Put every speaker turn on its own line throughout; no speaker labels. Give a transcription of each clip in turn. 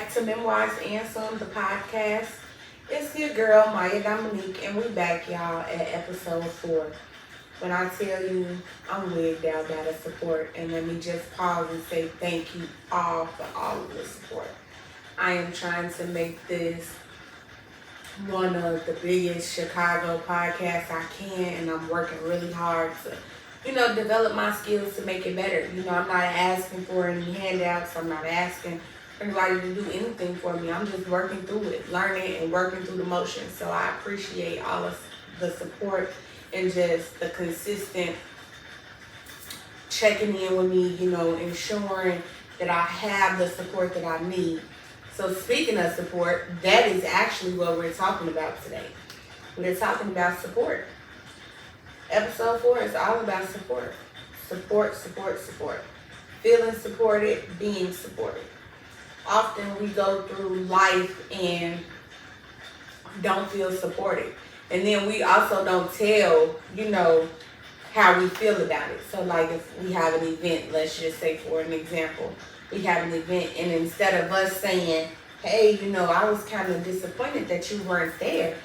back to Memoirs and Some, the podcast. It's your girl, Myia Dominique, and we're back, y'all, at episode 4. When I tell you I'm wigged out by the support, and let me just pause and say thank you all for all of the support. I am trying to make this one of the biggest Chicago podcasts I can, and I'm working really hard to develop my skills to make it better. I'm not asking for any handouts. I'm not asking for anybody to do anything for me. I'm just working through it, learning and working through the motions. So I appreciate all of the support and just the consistent checking in with me, ensuring that I have the support that I need. So speaking of support, that is actually what we're talking about today. We're talking about support. Episode 4 is all about support. Support, support, support. Feeling supported, being supported. Often we go through life and don't feel supported. And then we also don't tell, how we feel about it. So like if we have an event, let's just say for an example, we have an event and instead of us saying, hey, I was kind of disappointed that you weren't there,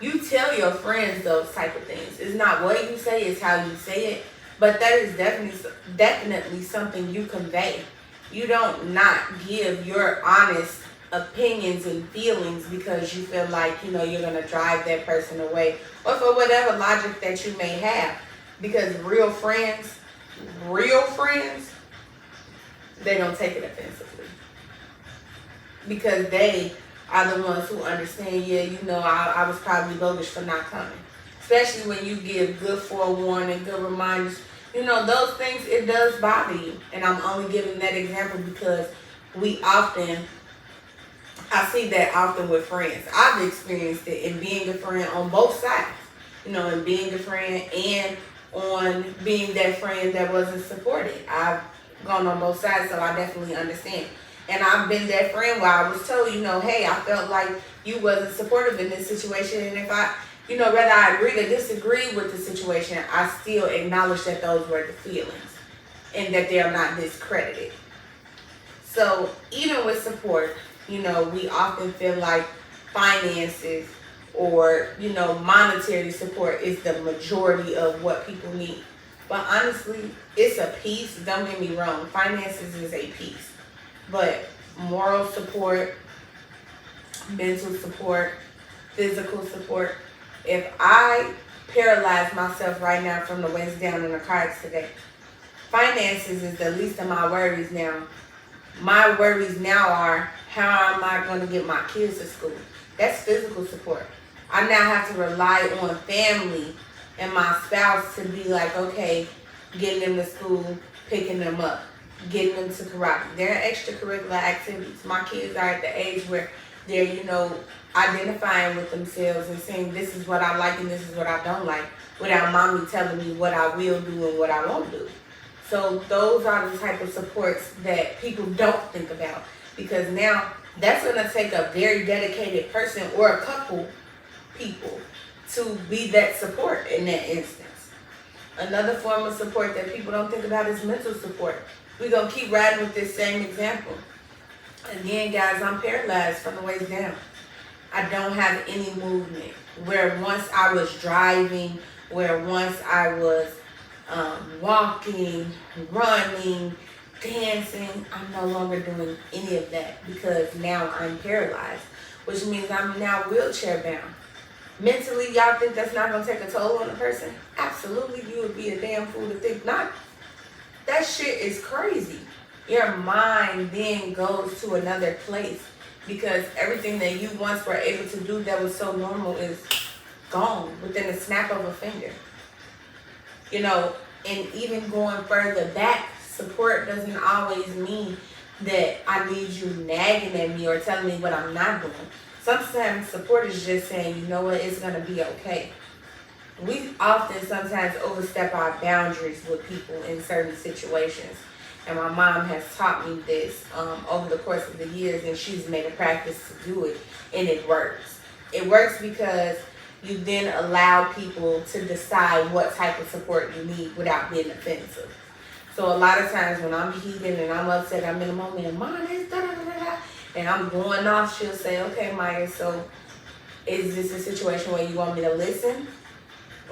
you tell your friends those type of things. It's not what you say, it's how you say it. But that is definitely something you convey. You don't not give your honest opinions and feelings because you feel like, you're going to drive that person away. Or for whatever logic that you may have. Because real friends, they don't take it offensively. Because they are the ones who understand, I was probably bogus for not coming. Especially when you give good forewarning, good reminders. Those things, it does bother you. And I'm only giving that example because I see that often with friends. I've experienced it in being a friend on both sides. In being a friend and on being that friend that wasn't supported. I've gone on both sides, so I definitely understand. And I've been that friend where I was told, hey, I felt like you wasn't supportive in this situation. And if I, whether I agree or disagree with the situation, I still acknowledge that those were the feelings and that they are not discredited. So even with support, we often feel like finances or, monetary support is the majority of what people need. But honestly, it's a piece. Don't get me wrong. Finances is a piece. But moral support, mental support, physical support. If I paralyze myself right now from the waist down in the car accident, finances is the least of my worries now. My worries now are, how am I going to get my kids to school? That's physical support. I now have to rely on family and my spouse to be like, okay, getting them to school, picking them up, getting them to karate. They're extracurricular activities. My kids are at the age where they're, identifying with themselves and saying this is what I like and this is what I don't like without mommy telling me what I will do and what I won't do. So those are the type of supports that people don't think about because now that's going to take a very dedicated person or a couple people to be that support in that instance. Another form of support that people don't think about is mental support. We're going to keep riding with this same example. Again, guys, I'm paralyzed from the waist down. I don't have any movement. Where once I was driving, where once I was walking, running, dancing, I'm no longer doing any of that because now I'm paralyzed, which means I'm now wheelchair bound. Mentally, y'all think that's not going to take a toll on a person? Absolutely, you would be a damn fool to think not. That shit is crazy. Your mind then goes to another place because everything that you once were able to do that was so normal is gone within a snap of a finger. And even going further back, support doesn't always mean that I need you nagging at me or telling me what I'm not doing. Sometimes support is just saying, you know what, it's going to be okay. We often sometimes overstep our boundaries with people in certain situations. And my mom has taught me this over the course of the years, and she's made a practice to do it, and it works. It works because you then allow people to decide what type of support you need without being offensive. So a lot of times when I'm heated and I'm upset, I'm in a moment, and Mom, it's da da da da, and I'm going off, she'll say, okay, Myia, so is this a situation where you want me to listen?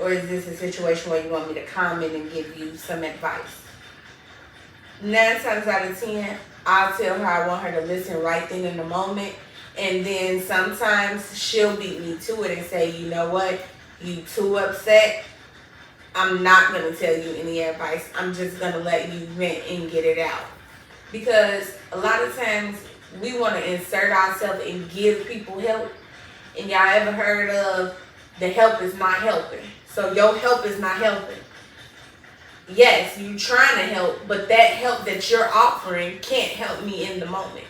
Or is this a situation where you want me to comment and give you some advice? 9 times out of 10, I'll tell her I want her to listen right then in the moment. And then sometimes she'll beat me to it and say, you know what, you too upset. I'm not going to tell you any advice. I'm just going to let you vent and get it out. Because a lot of times we want to insert ourselves and give people help. And y'all ever heard of the help is not helping? So your help is not helping. Yes, you're trying to help, but that help that you're offering can't help me in the moment.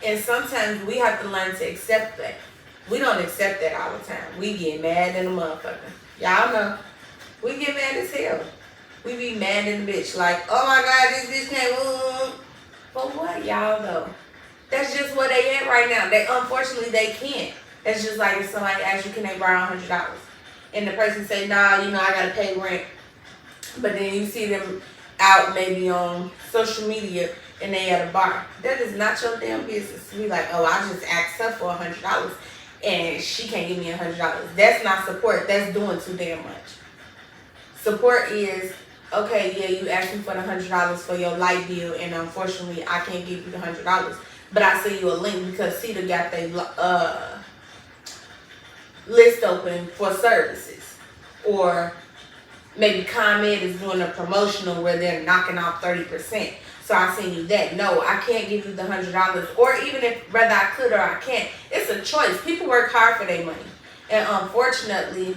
And sometimes we have to learn to accept that. We don't accept that all the time. We get mad in a motherfucker. Y'all know. We get mad as hell. We be mad in the bitch like, oh my God, this bitch can't. But what, y'all though? That's just where they at right now. Unfortunately, they can't. That's just like if somebody asks you, can they borrow $100? And the person say, nah, I gotta pay rent. But then you see them out maybe on social media and they at a bar. That is not your damn business. We like, oh, I just asked her for $100 and she can't give me $100. That's not support. That's doing too damn much. Support is, okay, yeah, you asked me for the $100 for your light bill, and unfortunately, I can't give you the $100. But I send you a link because CETA got their list open for services. Or maybe ComEd is doing a promotional where they're knocking off 30%. So I send you that. No, I can't give you the $100. Or even if whether I could or I can't, it's a choice. People work hard for their money. And unfortunately,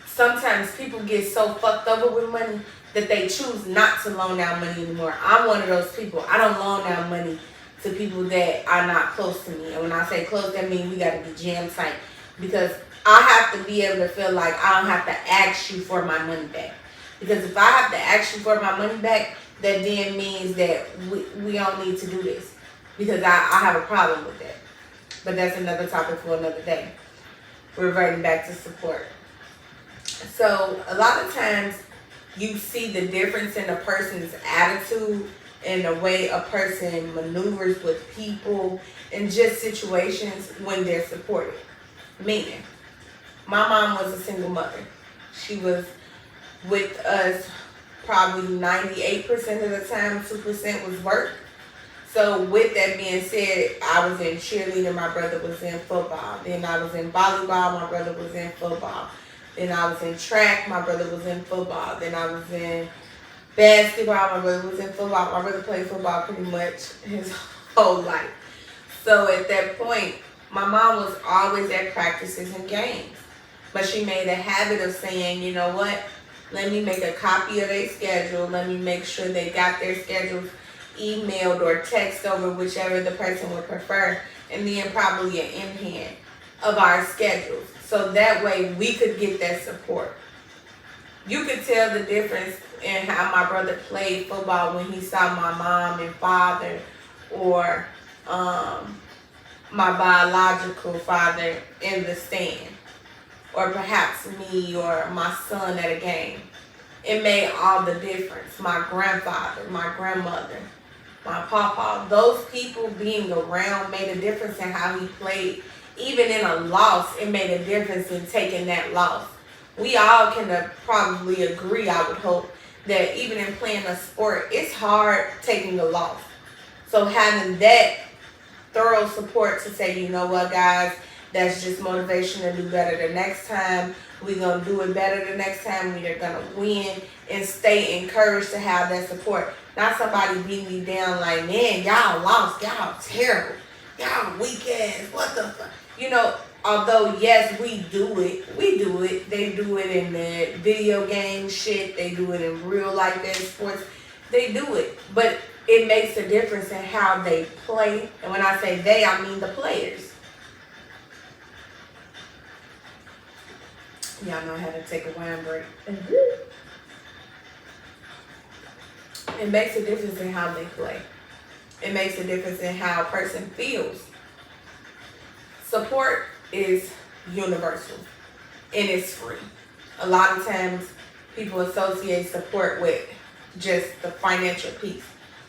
sometimes people get so fucked over with money that they choose not to loan out money anymore. I'm one of those people. I don't loan out money to people that are not close to me. And when I say close, that means we got to be jam tight. Because I have to be able to feel like I don't have to ask you for my money back. Because if I have to ask you for my money back, that then means that we don't need to do this. Because I have a problem with that. But that's another topic for another day. Reverting back to support. So a lot of times you see the difference in a person's attitude and the way a person maneuvers with people and just situations when they're supported. Meaning, my mom was a single mother. She was with us probably 98% of the time, 2% was work. So with that being said, I was in cheerleading, my brother was in football. Then I was in volleyball, my brother was in football. Then I was in track, my brother was in football. Then I was in basketball, my brother was in football. My brother played football pretty much his whole life. So at that point, my mom was always at practices and games. But she made a habit of saying, you know what, let me make a copy of their schedule. Let me make sure they got their schedules emailed or text over, whichever the person would prefer. And then probably an in hand of our schedules. So that way we could get that support. You could tell the difference in how my brother played football when he saw my mom and father or my biological father in the stand. Or perhaps me or my son at a game. It made all the difference. My grandfather, my grandmother, my papa, those people being around made a difference in how he played. Even in a loss, it made a difference in taking that loss. We all can probably agree, I would hope, that even in playing a sport, it's hard taking a loss. So having that thorough support to say, you know what, guys, that's just motivation to do better the next time. We're going to do it better the next time. We're going to win and stay encouraged to have that support. Not somebody beating me down like, man, y'all lost. Y'all terrible. Y'all weak ass. What the fuck? You know, although, yes, we do it. They do it in the video game shit. They do it in real life and sports. They do it. But it makes a difference in how they play. And when I say they, I mean the players. Y'all know how to take a wine break. It makes a difference in how they play. It makes a difference in how a person feels. Support is universal and it's free. A lot of times people associate support with just the financial piece,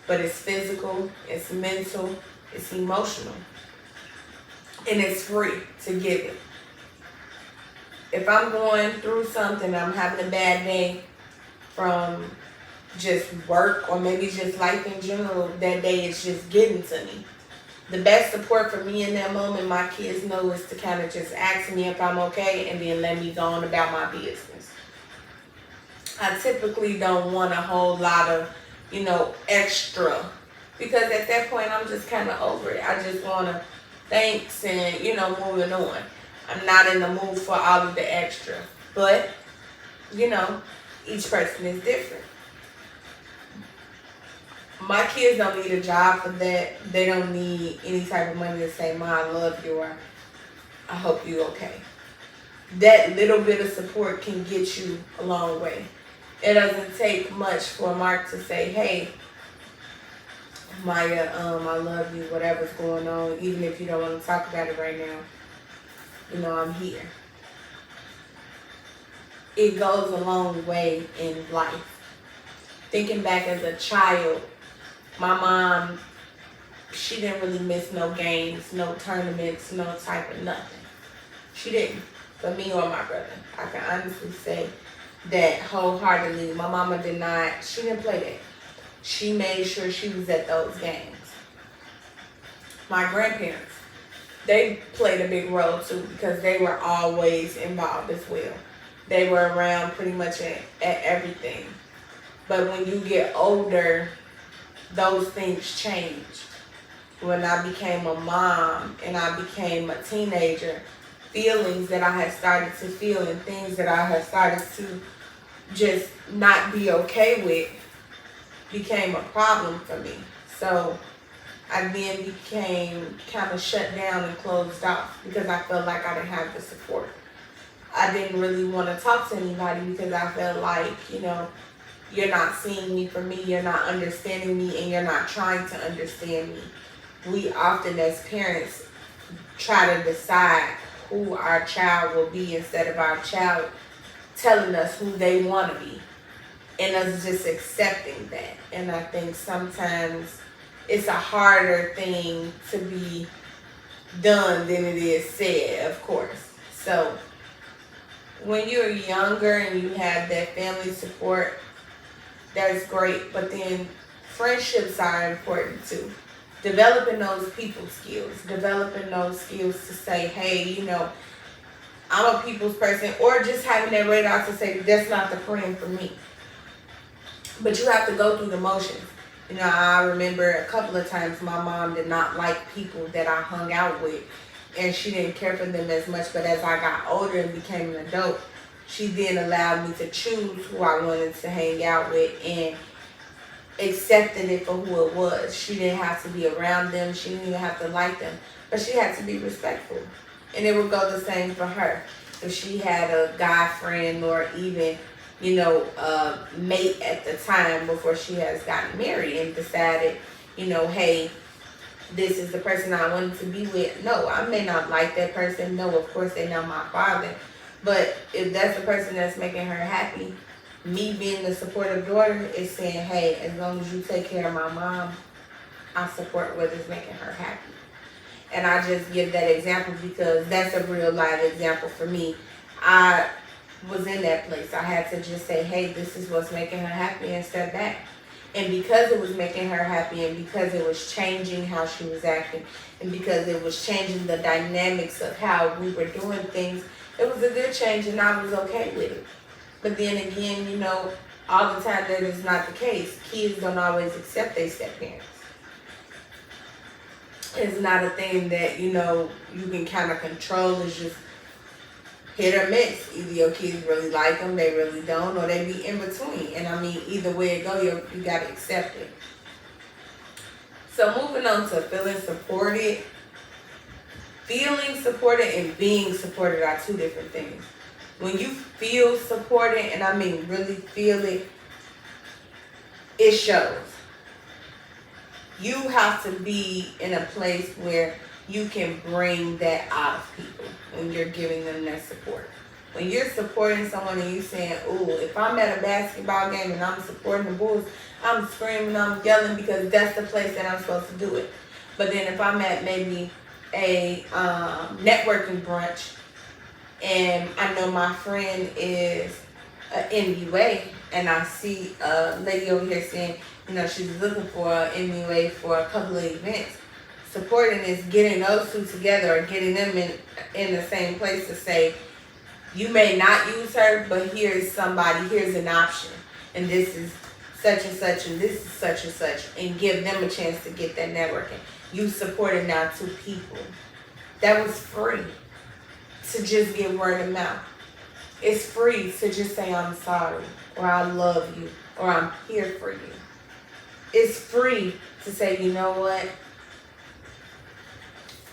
but it's physical, it's mental, It's emotional. And it's free to give it. If I'm going through something, I'm having a bad day from just work or maybe just life in general, that day is just getting to me. The best support for me in that moment, my kids know, is to kind of just ask me if I'm okay and then let me go on about my business. I typically don't want a whole lot of, extra, because at that point I'm just kind of over it. I just want to thanks and, moving on. I'm not in the mood for all of the extra. But, each person is different. My kids don't need a job for that. They don't need any type of money to say, "Mom, I love you," or "I hope you okay." That little bit of support can get you a long way. It doesn't take much for Mark to say, "Hey, Myia, I love you, whatever's going on, even if you don't want to talk about it right now. I'm here." It goes a long way in life. Thinking back as a child, my mom, she didn't really miss no games, no tournaments, no type of nothing. She didn't. For me or my brother. I can honestly say that wholeheartedly. My mama she didn't play that. She made sure she was at those games. My grandparents, they played a big role too, because they were always involved as well. They were around pretty much at everything. But when you get older, those things change. When I became a mom and I became a teenager, feelings that I had started to feel and things that I had started to just not be okay with became a problem for me. So I then became kind of shut down and closed off because I felt like I didn't have the support. I didn't really want to talk to anybody because I felt like, you're not seeing me for me, you're not understanding me, and you're not trying to understand me. We often as parents try to decide who our child will be instead of our child telling us who they want to be and us just accepting that. And I think sometimes it's a harder thing to be done than it is said, of course. So when you're younger and you have that family support, that's great. But then friendships are important too. Developing those people skills, developing those skills to say, "Hey, I'm a people's person," or just having that radar to say, "That's not the friend for me." But you have to go through the motions. I remember a couple of times my mom did not like people that I hung out with, and she didn't care for them as much. But as I got older and became an adult, she then allowed me to choose who I wanted to hang out with and accepted it for who it was. She didn't have to be around them. She didn't even have to like them. But she had to be respectful. And it would go the same for her. If she had a guy friend or even, a mate at the time before she has gotten married and decided, hey, this is the person I wanted to be with. No, I may not like that person. No, of course they're not my father. But if that's the person that's making her happy, me being the supportive daughter is saying, "Hey, as long as you take care of my mom, I support what is making her happy." And I just give that example because that's a real live example for me. I was in that place. I had to just say, "Hey, this is what's making her happy," and step back. And because it was making her happy, and because it was changing how she was acting, and because it was changing the dynamics of how we were doing things, it was a good change and I was okay with it. But then again, all the time that is not the case. Kids don't always accept their step-parents. It's not a thing that, you can kind of control. It's just hit or miss. Either your kids really like them, they really don't, or they be in between. And I mean, either way it go, you got to accept it. So moving on to feeling supported. Feeling supported and being supported are two different things. When you feel supported, and I mean really feel it, it shows. You have to be in a place where you can bring that out of people when you're giving them that support. When you're supporting someone and you're saying, "Ooh, if I'm at a basketball game and I'm supporting the Bulls, I'm screaming, I'm yelling because that's the place that I'm supposed to do it." But then if I'm at maybe a networking brunch and I know my friend is an MUA and I see a lady over here saying, she's looking for an MUA for a couple of events, supporting is getting those two together or getting them in the same place to say, you may not use her, but here's an option. And this is such and such, and this is such and such, and give them a chance to get that networking. You supported now two people. That was free to just get word of mouth. It's free to just say, I'm sorry, or I love you, or I'm here for you. It's free to say, you know what?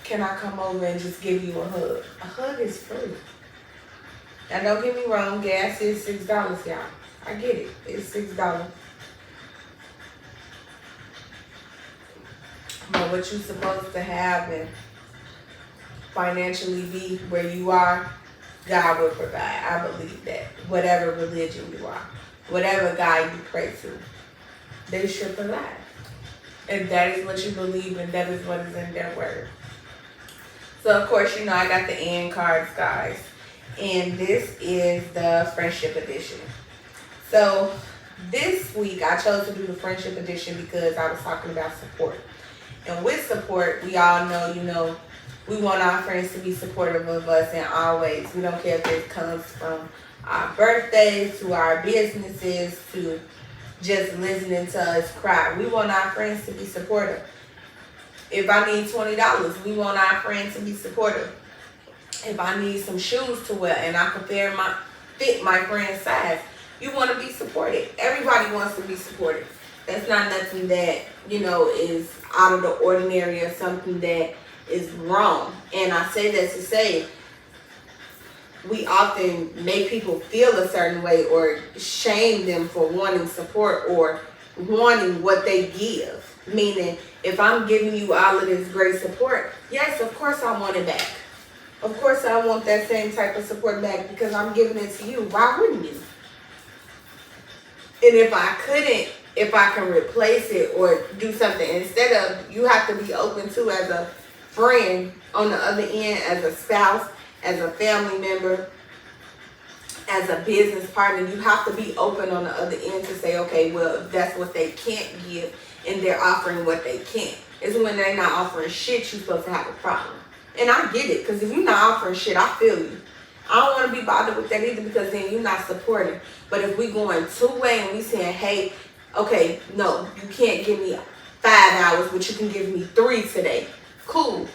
Can I come over and just give you a hug? A hug is free. Now, don't get me wrong, gas is $6, y'all. I get it. It's $6. But what you're supposed to have and financially be where you are, God will provide. I believe that. Whatever religion you are, whatever God you pray to, they should provide. If that is what you believe and that is what is in their word. So, of course, I got the end cards, guys. And this is the friendship edition. So, this week I chose to do the friendship edition because I was talking about support. And with support, we all know, we want our friends to be supportive of us in all ways. We don't care if it comes from our birthdays to our businesses to just listening to us cry. We want our friends to be supportive. If I need $20, we want our friends to be supportive. If I need some shoes to wear and I can fit my friend's size, you want to be supported. Everybody wants to be supported. That's not nothing that, is out of the ordinary or something that is wrong. And I say that to say, we often make people feel a certain way or shame them for wanting support or wanting what they give. Meaning, if I'm giving you all of this great support, yes, of course I want it back. Of course I want that same type of support back because I'm giving it to you. Why wouldn't you? And if I can replace it or do something, instead of, you have to be open to as a friend on the other end, as a spouse, as a family member, as a business partner, you have to be open on the other end to say, okay, well, if that's what they can't give and they're offering what they can't. It's when they're not offering shit, you're supposed to have a problem. And I get it, because if you're not offering shit, I feel you. I don't want to be bothered with that either, because then you're not supporting. But if we going two-way and we saying, hey, okay, no, you can't give me 5 hours, but you can give me 3 today. Cool.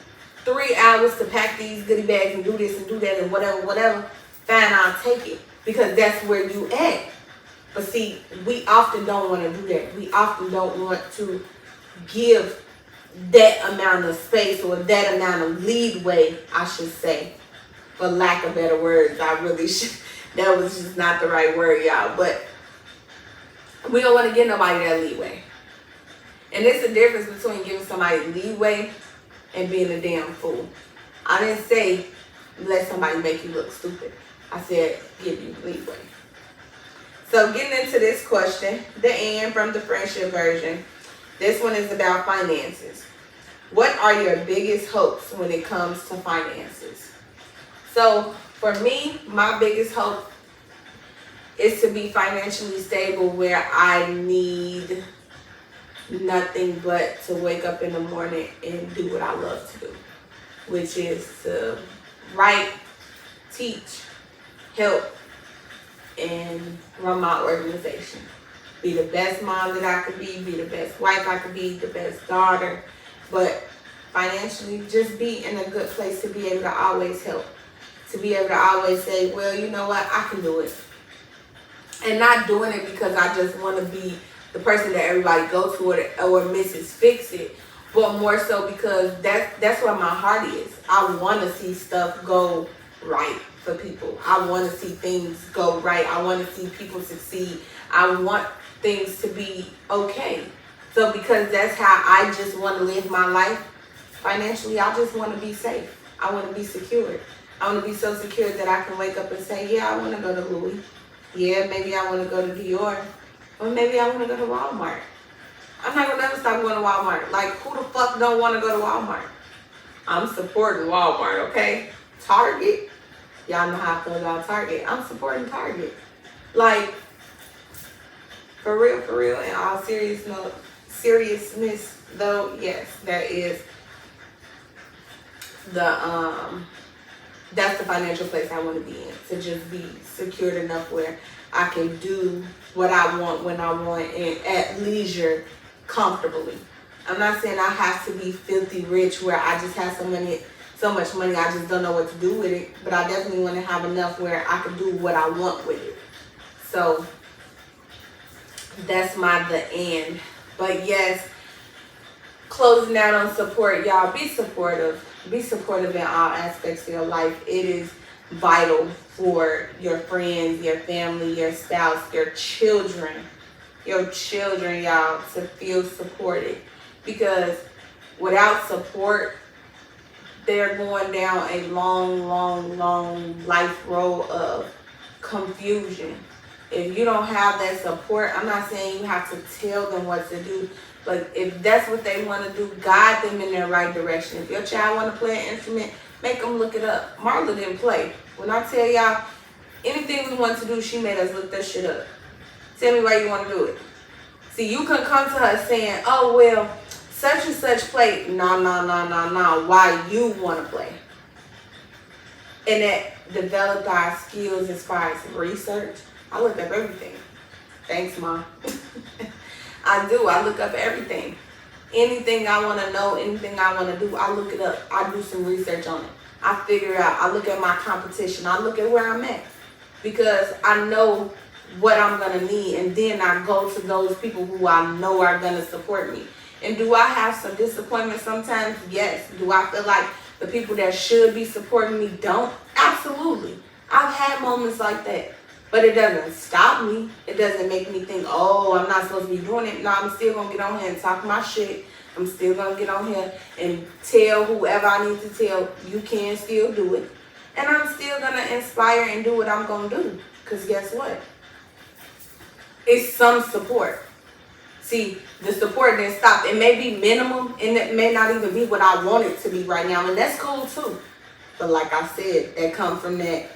3 hours to pack these goodie bags and do this and do that and whatever. Fine, I'll take it, because that's where you at. But see, we often don't want to do that. We often don't want to give that amount of space or that amount of leadway, I should say, for lack of better words. I really should. That was just not the right word, y'all. But we don't want to give nobody that leeway. And there's a difference between giving somebody leeway and being a damn fool. I didn't say let somebody make you look stupid. I said give you leeway. So getting into this question, the Ann from the friendship version. This one is about finances. What are your biggest hopes when it comes to finances? So for me, my biggest hope is to be financially stable where I need nothing but to wake up in the morning and do what I love to do, which is to write, teach, help, and run my organization. Be the best mom that I could be the best wife I could be, the best daughter, but financially just be in a good place to be able to always help, to be able to always say, well, you know what, I can do it. And not doing it because I just want to be the person that everybody go to or Mrs. Fix It, but more so because that's where my heart is. I want to see stuff go right for people. I want to see things go right. I want to see people succeed. I want things to be okay. So because that's how I just want to live my life financially, I just want to be safe. I want to be secure. I want to be so secure that I can wake up and say, yeah, I want to go to Louis. Yeah, maybe I want to go to Dior. Or maybe I want to go to Walmart. I'm not gonna never stop going to Walmart. Like, who the fuck don't want to go to Walmart? I'm supporting Walmart, okay? Target, y'all know how I feel about Target. I'm supporting Target. Like, for real, in all seriousness though, yes, that is that's the financial place I want to be in, to just be secured enough where I can do what I want when I want and at leisure comfortably. I'm not saying I have to be filthy rich where I just have so much money I just don't know what to do with it, but I definitely want to have enough where I can do what I want with it. So that's the end. But yes, closing out on support, y'all, be supportive. Be supportive in all aspects of your life. It is vital for your friends, your family, your spouse, your children, y'all, to feel supported. Because without support, they're going down a long life road of confusion. If you don't have that support, I'm not saying you have to tell them what to do, but if that's what they want to do, guide them in the right direction. If your child want to play an instrument, make them look it up. Marla didn't play. When I tell y'all, anything we want to do, she made us look that shit up. Tell me why you want to do it. See, you can come to her saying, oh, well, such and such play. No. Why you want to play. And that developed our skills as far as research. I look up everything. Thanks, Mom. I do. I look up everything. Anything I want to know, anything I want to do, I look it up. I do some research on it. I figure it out. I look at my competition. I look at where I'm at. Because I know what I'm going to need. And then I go to those people who I know are going to support me. And do I have some disappointment sometimes? Yes. Do I feel like the people that should be supporting me don't? Absolutely. I've had moments like that. But it doesn't stop me. It doesn't make me think, oh, I'm not supposed to be doing it. No, I'm still going to get on here and talk my shit. I'm still going to get on here and tell whoever I need to tell, you can still do it. And I'm still going to inspire and do what I'm going to do. Because guess what? It's some support. See, the support didn't stop. It may be minimum, and it may not even be what I want it to be right now. And that's cool, too. But like I said, that comes from that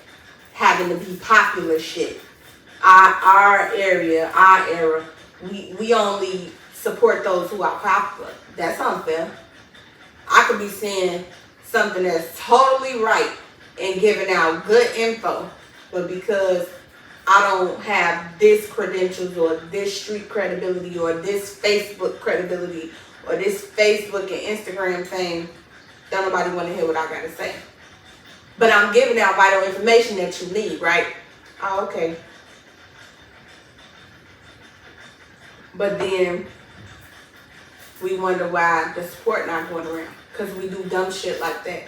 having to be popular shit. Our era, we only support those who are popular. That's unfair. I could be saying something that's totally right and giving out good info, but because I don't have this credentials or this street credibility or this Facebook credibility or this Facebook and Instagram thing, don't nobody want to hear what I gotta say. But I'm giving out vital information that you need, right? Oh, okay. But then we wonder why the support not going around. Because we do dumb shit like that.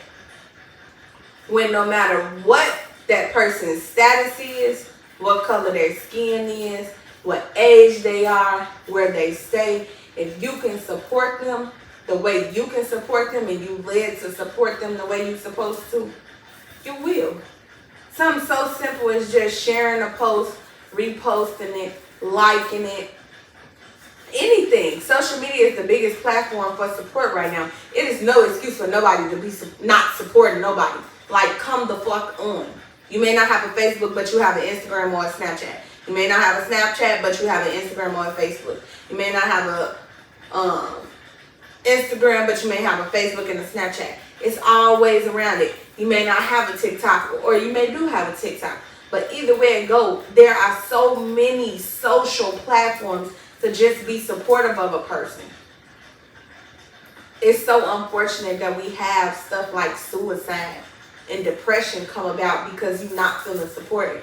When no matter what that person's status is, what color their skin is, what age they are, where they stay, if you can support them the way you can support them and you led to support them the way you're supposed to, you will. Something so simple as just sharing a post, reposting it, liking it, anything. Social media is the biggest platform for support right now. It is no excuse for nobody to be not supporting nobody. Like, come the fuck on. You may not have a Facebook, but you have an Instagram or a Snapchat. You may not have a Snapchat, but you have an Instagram or a Facebook. You may not have a Instagram, but you may have a Facebook and a Snapchat. It's always around it. You may not have a TikTok, or you may do have a TikTok. But either way it goes, there are so many social platforms to just be supportive of a person. It's so unfortunate that we have stuff like suicide and depression come about because you're not feeling supported.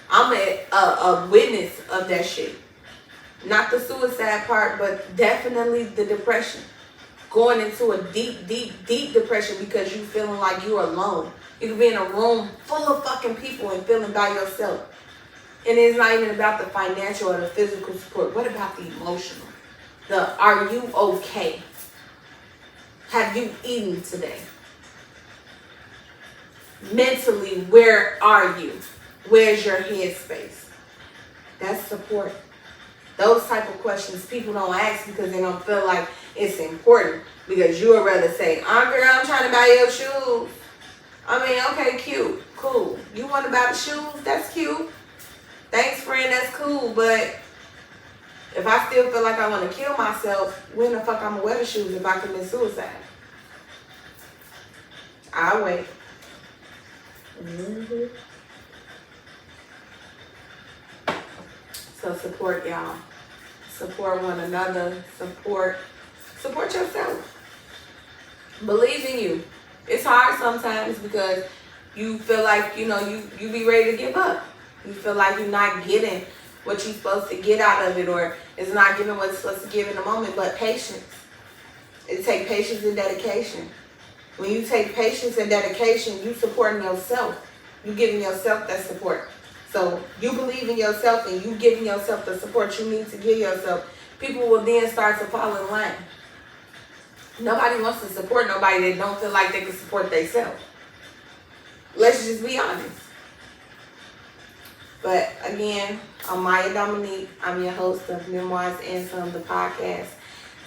I'm a witness of that shit. Not the suicide part, but definitely the depression. Going into a deep depression because you feeling like you're alone. You can be in a room full of fucking people and feeling by yourself. And it's not even about the financial or the physical support. What about the emotional? Are you okay? Have you eaten today? Mentally, where are you? Where's your headspace? That's support. Those type of questions people don't ask because they don't feel like it's important. Because you would rather say, girl, I'm trying to buy your shoes. I mean, okay, cute, cool. You want to buy the shoes? That's cute. Thanks, friend, that's cool. But if I still feel like I want to kill myself, when the fuck I'm going to wear the shoes if I commit suicide? I'll wait. So support y'all. Support one another. Support yourself. Believe in you. It's hard sometimes because you feel like, you be ready to give up. You feel like you're not getting what you're supposed to get out of it, or it's not giving what it's supposed to give in the moment. But patience. It takes patience and dedication. When you take patience and dedication, you supporting yourself. You giving yourself that support. So you believe in yourself and you giving yourself the support you need to give yourself. People will then start to fall in line. Nobody wants to support nobody that don't feel like they can support themselves. Let's just be honest. But again, I'm Myia Dominique. I'm your host of Memoirs and Some, the podcast.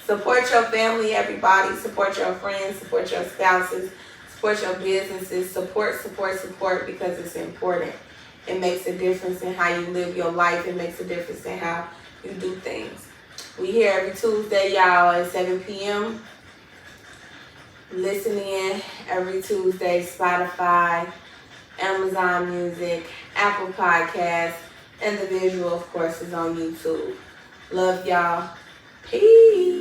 Support your family, everybody. Support your friends. Support your spouses. Support your businesses. Support, because it's important. It makes a difference in how you live your life. It makes a difference in how you do things. We here every Tuesday, y'all, at 7 p.m. Listen in every Tuesday, Spotify, Amazon Music, Apple Podcasts, and the visual, of course, is on YouTube. Love y'all. Peace.